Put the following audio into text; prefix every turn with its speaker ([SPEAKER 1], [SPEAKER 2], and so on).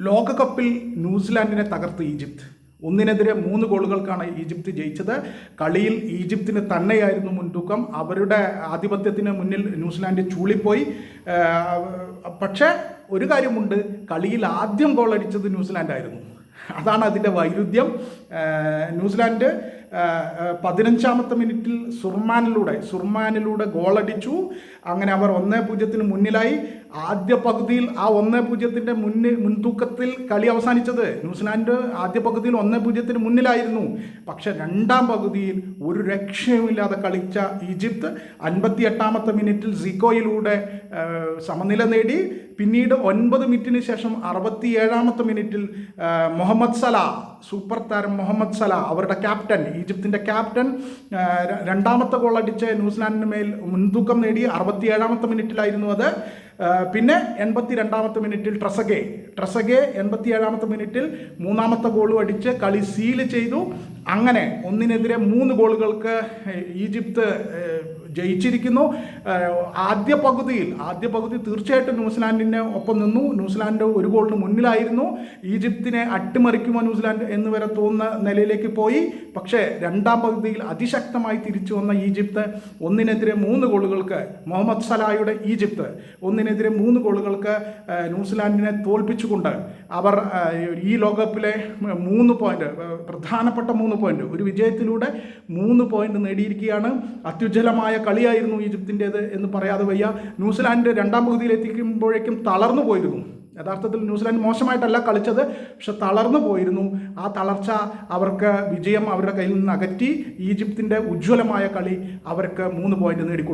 [SPEAKER 1] ലോകകപ്പിൽ ന്യൂസിലാൻഡിനെ തകർത്ത് ഈജിപ്ത്. ഒന്നിനെതിരെ 3 ഗോളുകൾക്കാണ് ഈജിപ്ത് ജയിച്ചത്. കളിയിൽ ഈജിപ്തിന് തന്നെയായിരുന്നു മുൻതൂക്കം. അവരുടെ ആധിപത്യത്തിന് മുന്നിൽ ന്യൂസിലാൻഡ് ചൂളിപ്പോയി. പക്ഷേ ഒരു കാര്യമുണ്ട്, കളിയിൽ ആദ്യം ഗോളടിച്ചത് ന്യൂസിലാൻഡായിരുന്നു. അതാണ് അതിൻ്റെ വൈരുദ്ധ്യം. ന്യൂസിലാൻഡ് 15ാമത്തെ മിനിറ്റിൽ സുർമാനിലൂടെ ഗോളടിച്ചു. അങ്ങനെ അവർ 1-0 മുന്നിലായി. ആദ്യ പകുതിയിൽ ആ 1-0 മുൻതൂക്കത്തിൽ കളി അവസാനിച്ചത്. ന്യൂസിലാൻഡ് ആദ്യ പകുതിയിൽ 1-0 മുന്നിലായിരുന്നു. പക്ഷെ രണ്ടാം പകുതിയിൽ ഒരു രക്ഷയുമില്ലാതെ കളിച്ച ഈജിപ്ത് 58ാമത്തെ മിനിറ്റിൽ സിക്കോയിലൂടെ സമനില നേടി. പിന്നീട് 9 മിനിറ്റിന് ശേഷം 67ാമത്തെ മിനിറ്റിൽ മുഹമ്മദ് സലാ, സൂപ്പർ താരം മുഹമ്മദ് സലാ, അവരുടെ ക്യാപ്റ്റൻ, ഈജിപ്തിൻ്റെ ക്യാപ്റ്റൻ, രണ്ടാമത്തെ ഗോൾ അടിച്ച് ന്യൂസിലാൻഡിന് മേൽ മുൻതൂക്കം നേടി. 67ാമത്തെ മിനിറ്റിലായിരുന്നു അത്. പിന്നെ 82ാമത്തെ മിനിറ്റിൽ ട്രസഗെ 87ാമത്തെ മിനിറ്റിൽ മൂന്നാമത്തെ ഗോളും അടിച്ച് കളി സീൽ ചെയ്തു. അങ്ങനെ 1-3 ഗോളുകൾക്ക് ഈജിപ്ത് ജയിച്ചിരിക്കുന്നു. ആദ്യ പകുതി തീർച്ചയായിട്ടും ന്യൂസിലാൻഡിന് ഒപ്പം നിന്നു. ന്യൂസിലാൻഡ് 1 ഗോളിന് മുന്നിലായിരുന്നു. ഈജിപ്തിനെ അട്ടിമറിക്കുമോ ന്യൂസിലാൻഡ് എന്ന് വരെ തോന്നുന്ന നിലയിലേക്ക് പോയി. പക്ഷേ രണ്ടാം പകുതിയിൽ അതിശക്തമായി തിരിച്ചു വന്ന ഈജിപ്ത് 1-3 ഗോളുകൾക്ക്, മുഹമ്മദ് സലായുടെ ഈജിപ്ത് 1-3 ഗോളുകൾക്ക് ന്യൂസിലാൻഡിനെ തോൽപ്പിച്ചുകൊണ്ട് അവർ ഈ ലോകകപ്പിലെ 3 പോയിന്റ്, പ്രധാനപ്പെട്ട 3 പോയിന്റ്, ഒരു വിജയത്തിലൂടെ 3 പോയിന്റ് നേടിയിരിക്കുകയാണ്. അത്യുജ്വലമായ കളിയായിരുന്നു ഈജിപ്തിൻ്റേത് എന്ന് പറയാതെ വയ്യ. ന്യൂസിലാൻഡ് രണ്ടാം പകുതിയിൽ എത്തിക്കുമ്പോഴേക്കും തളർന്നു പോയിരുന്നു. യഥാർത്ഥത്തിൽ ന്യൂസിലാൻഡ് മോശമായിട്ടല്ല കളിച്ചത്, പക്ഷെ തളർന്നു പോയിരുന്നു. ആ തളർച്ച അവർക്ക് വിജയം അവരുടെ കയ്യിൽ നിന്ന് അകറ്റി. ഈജിപ്തിൻ്റെ ഉജ്ജ്വലമായ കളി അവർക്ക് 3 പോയിന്റ് നേടിക്കൊടുത്തു.